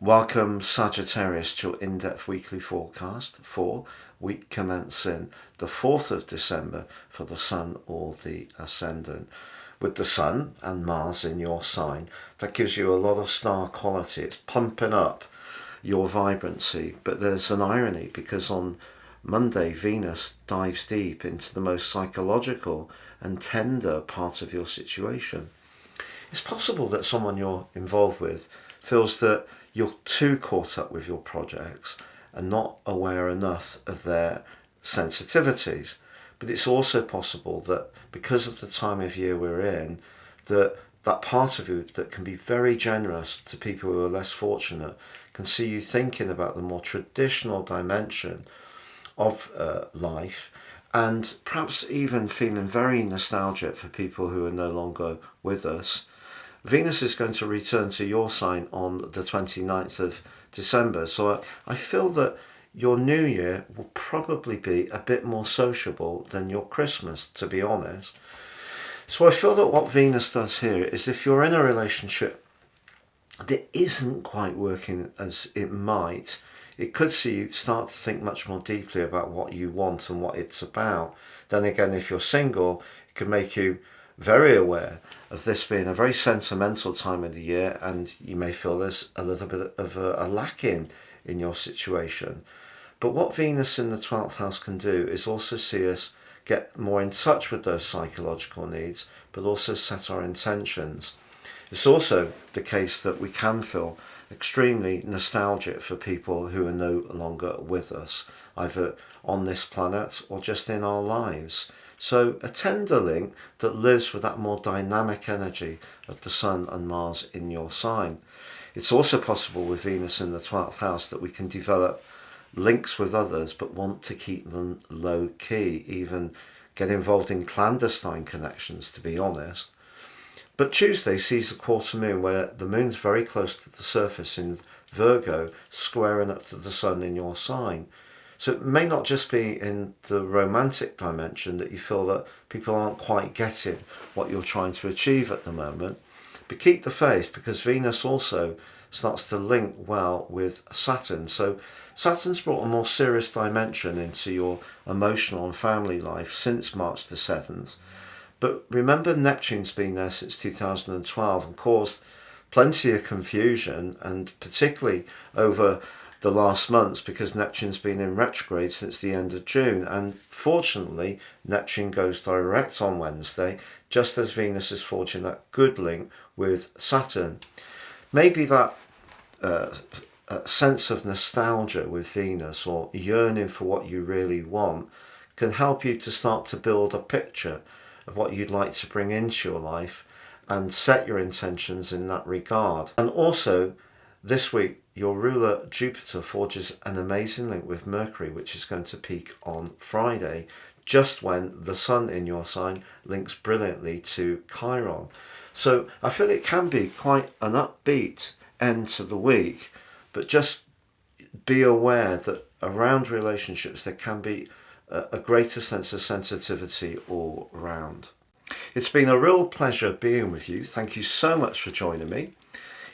Welcome Sagittarius to your in-depth weekly forecast for week commencing the 4th of December for the Sun or the Ascendant. With the Sun and Mars in your sign, that gives you a lot of star quality. It's pumping up your vibrancy, but there's an irony because on Monday Venus dives deep into the most psychological and tender part of your situation. It's possible that someone you're involved with feels that you're too caught up with your projects and not aware enough of their sensitivities. But it's also possible that because of the time of year we're in, that part of you that can be very generous to people who are less fortunate can see you thinking about the more traditional dimension of life, and perhaps even feeling very nostalgic for people who are no longer with us. Venus is going to return to your sign on the 29th of December, so I feel that your New Year will probably be a bit more sociable than your Christmas, to be honest. So I feel that what Venus does here is if you're in a relationship that isn't quite working as it might, it could see you start to think much more deeply about what you want and what it's about. Then again, if you're single, it could make you very aware of this being a very sentimental time of the year, and you may feel there's a little bit of a lacking in your situation. But what Venus in the 12th house can do is also see us get more in touch with those psychological needs, but also set our intentions. It's also the case that we can feel extremely nostalgic for people who are no longer with us, either on this planet or just in our lives. So a tender link that lives with that more dynamic energy of the Sun and Mars in your sign. It's also possible with Venus in the 12th house that we can develop links with others but want to keep them low key, even get involved in clandestine connections, to be honest. But Tuesday sees a quarter moon where the moon's very close to the surface in Virgo, squaring up to the Sun in your sign. So it may not just be in the romantic dimension that you feel that people aren't quite getting what you're trying to achieve at the moment, but keep the faith, because Venus also starts to link well with Saturn. So Saturn's brought a more serious dimension into your emotional and family life since March the 7th. But remember, Neptune's been there since 2012 and caused plenty of confusion, and particularly over the last months because Neptune's been in retrograde since the end of June. And fortunately, Neptune goes direct on Wednesday, just as Venus is forging that good link with Saturn. Maybe that sense of nostalgia with Venus, or yearning for what you really want, can help you to start to build a picture of what you'd like to bring into your life and set your intentions in that regard. And also, this week, your ruler Jupiter forges an amazing link with Mercury, which is going to peak on Friday, just when the Sun in your sign links brilliantly to Chiron. So I feel it can be quite an upbeat end to the week, but just be aware that around relationships there can be a greater sense of sensitivity all round. It's been a real pleasure being with you. Thank you so much for joining me.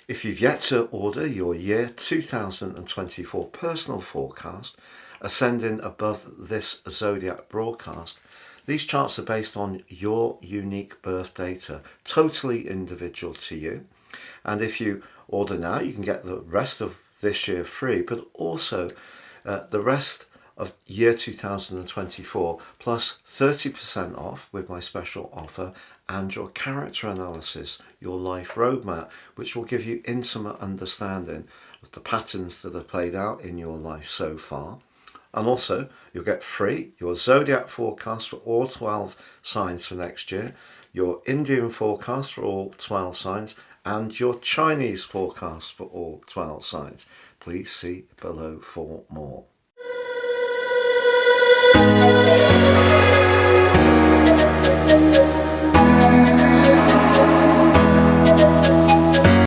If you've yet to order your year 2024 personal forecast, ascending above this zodiac broadcast, these charts are based on your unique birth data, totally individual to you. And if you order now, you can get the rest of this year free, but also the rest of year 2024 plus 30% off with my special offer, and your character analysis, your life roadmap, which will give you intimate understanding of the patterns that are played out in your life so far. And also you'll get free your zodiac forecast for all 12 signs for next year, your Indian forecast for all 12 signs, and your Chinese forecast for all 12 signs. Please see below for more.